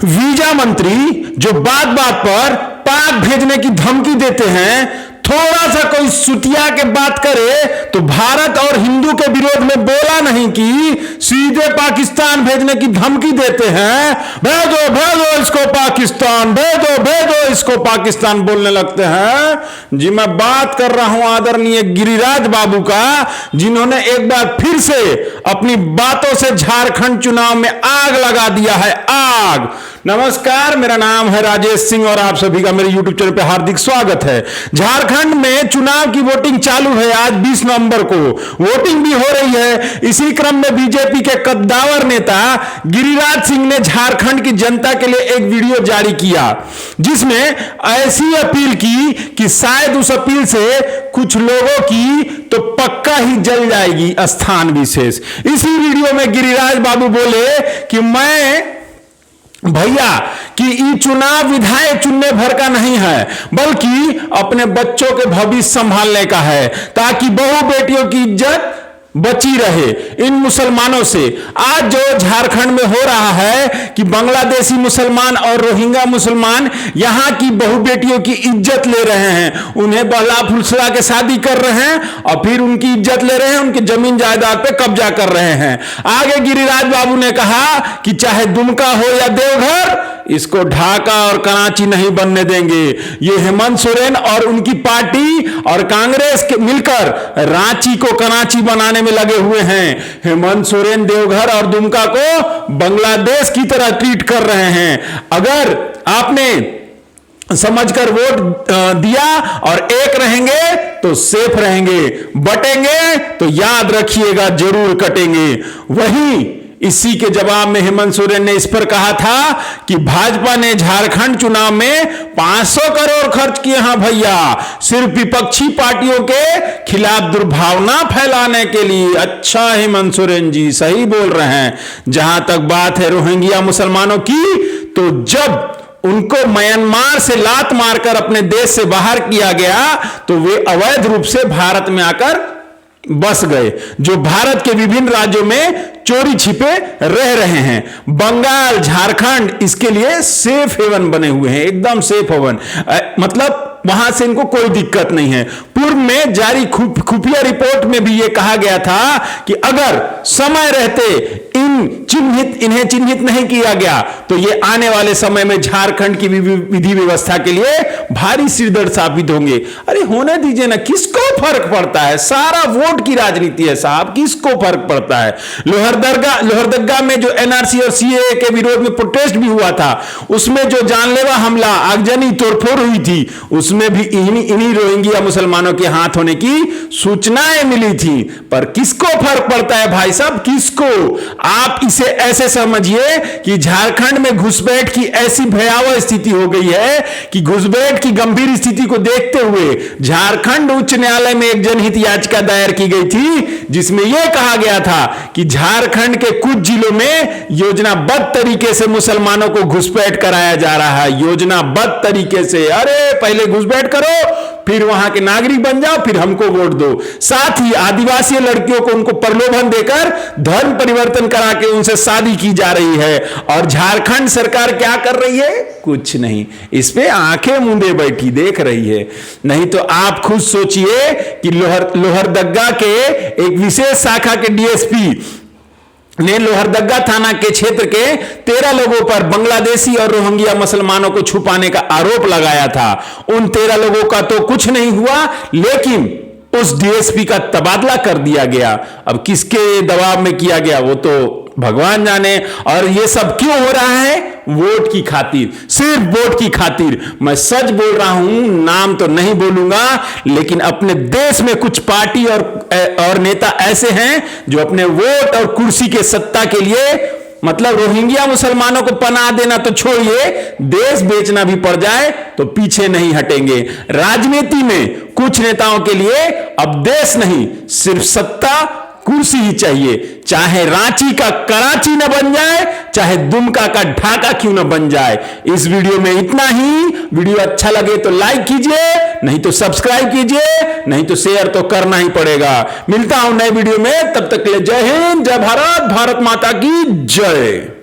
Visa मंत्री जो बात बात पर पाक भेजने की धमकी देते हैं, थोड़ा सा कोई सुतिया के बात करे तो भारत और हिंदू के विरोध में बोला नहीं कि सीधे पाकिस्तान भेजने की धमकी देते हैं। भेजो भेजो इसको पाकिस्तान, भेजो भेजो इसको पाकिस्तान बोलने लगते हैं। जी मैं बात कर रहा हूं आदरणीय गिरिराज बाबू का, जिन्होंने एक बार फिर से अपनी बातों से झारखंड चुनाव में आग लगा दिया है, आग। नमस्कार, मेरा नाम है राजेश सिंह और आप सभी का मेरे YouTube चैनल पे हार्दिक स्वागत है। झारखंड में चुनाव की वोटिंग चालू है। आज 20 नवंबर को वोटिंग भी हो रही है। इसी क्रम में बीजेपी के कद्दावर नेता गिरिराज सिंह ने झारखंड की जनता के लिए एक वीडियो जारी किया, जिसमें ऐसी अपील की कि शायद उस अपील से कुछ लोगों की तो पक्का ही जल जाएगी स्थान विशेष। इसी वीडियो में गिरिराज बाबू बोले कि मैं भैया कि ये चुनाव विधायक चुनने भर का नहीं है, बल्कि अपने बच्चों के भविष्य संभालने का है, ताकि बहु बेटियों की इज्जत बची रहे इन मुसलमानों से। आज जो झारखंड में हो रहा है कि बांग्लादेशी मुसलमान और रोहिंग्या मुसलमान यहां की बहु बेटियों की इज्जत ले रहे हैं, उन्हें बहला फुसला के शादी कर रहे हैं और फिर उनकी इज्जत ले रहे हैं, उनकी जमीन जायदाद पे कब्जा कर रहे हैं। आगे गिरिराज बाबू ने कहा कि चाहे दुमका हो या देवघर, इसको ढाका और कराची नहीं बनने देंगे। ये हेमंत सोरेन और उनकी पार्टी और कांग्रेस के मिलकर रांची को कराची बनाने में लगे हुए हैं। हेमंत सोरेन देवघर और दुमका को बांग्लादेश की तरह ट्रीट कर रहे हैं। अगर आपने समझकर वोट दिया और एक रहेंगे तो सेफ रहेंगे, बटेंगे तो याद रखिएगा जरूर कटेंगे। वहीं इसी के जवाब में हेमंत सोरेन ने इस पर कहा था कि भाजपा ने झारखंड चुनाव में 500 करोड़ खर्च किए हैं भैया, सिर्फ विपक्षी पार्टियों के खिलाफ दुर्भावना फैलाने के लिए। अच्छा हेमंत सोरेन जी सही बोल रहे हैं। जहां तक बात है रोहिंग्या मुसलमानों की, तो जब उनको म्यांमार से लात मारकर अपने देश से बाहर किया गया तो वे अवैध रूप से भारत में आकर बस गए, जो भारत के विभिन्न राज्यों में चोरी छिपे रह रहे हैं। बंगाल, झारखंड इसके लिए सेफ हेवन बने हुए हैं, एकदम सेफ हेवन, मतलब वहां से इनको कोई दिक्कत नहीं है। पूर्व में जारी खुफिया रिपोर्ट में भी यह कहा गया था कि अगर समय रहते इन्हें चिन्हित नहीं किया गया तो ये आने वाले समय में झारखंड की विधि व्यवस्था के लिए भारी सिरदर्द साबित होंगे। अरे होने दीजिए ना, किसको फर्क पड़ता है? सारा वोट की राजनीति है साहब, किसको फर्क पड़ता है? लोहरदगा में जो एनआरसी और सीएए के विरोध में प्रोटेस्ट भी हुआ था, उसमें जो जानलेवा हमला, आगजनी, तोड़फोड़ हुई थी, उसमें भी इन्हीं रोहिंग्या मुसलमानों के हाथ होने की सूचनाएं मिली थी। पर किसको फर्क पड़ता है भाई साहब, किसको? आप इसे ऐसे समझिए कि झारखंड में घुसपैठ की ऐसी भयावह स्थिति हो गई है कि घुसपैठ की गंभीर स्थिति को देखते हुए झारखंड उच्च न्यायालय में एक जनहित याचिका दायर की गई थी, जिसमें यह कहा गया था कि झारखंड के कुछ जिलों में योजनाबद्ध तरीके से मुसलमानों को घुसपैठ कराया जा रहा है, योजनाबद्ध तरीके से। अरे पहले घुसपैठ करो, फिर वहां के नागरिक बन जाओ, फिर हमको वोट दो। साथ ही आदिवासी लड़कियों को उनको प्रलोभन देकर धर्म परिवर्तन करा के उनसे शादी की जा रही है। और झारखंड सरकार क्या कर रही है? कुछ नहीं, इस पे आंखें मूंदे बैठी देख रही है। नहीं तो आप खुद सोचिए कि लोहरदगा के एक विशेष शाखा के डीएसपी ने लोहरदगा थाना के क्षेत्र के 13 लोगों पर बांग्लादेशी और रोहिंग्या मुसलमानों को छुपाने का आरोप लगाया था। उन 13 लोगों का तो कुछ नहीं हुआ, लेकिन उस डीएसपी का तबादला कर दिया गया। अब किसके दबाव में किया गया वो तो भगवान जाने। और ये सब क्यों हो रहा है? वोट की खातिर, सिर्फ वोट की खातिर। मैं सच बोल रहा हूं, नाम तो नहीं बोलूंगा, लेकिन अपने देश में कुछ पार्टी और नेता ऐसे हैं जो अपने वोट और कुर्सी के सत्ता के लिए, मतलब रोहिंग्या मुसलमानों को पनाह देना तो छोड़िए, देश बेचना भी पड़ जाए तो पीछे नहीं हटेंगे। राजनीति में कुछ नेताओं के लिए अब देश नहीं, सिर्फ सत्ता, कुर्सी ही चाहिए। चाहे रांची का कराची न बन जाए, चाहे दुमका का ढाका क्यों न बन जाए। इस वीडियो में इतना ही। वीडियो अच्छा लगे तो लाइक कीजिए, नहीं तो सब्सक्राइब कीजिए, नहीं तो शेयर तो करना ही पड़ेगा। मिलता हूं नए वीडियो में, तब तक के लिए जय हिंद, जय भारत, भारत माता की जय।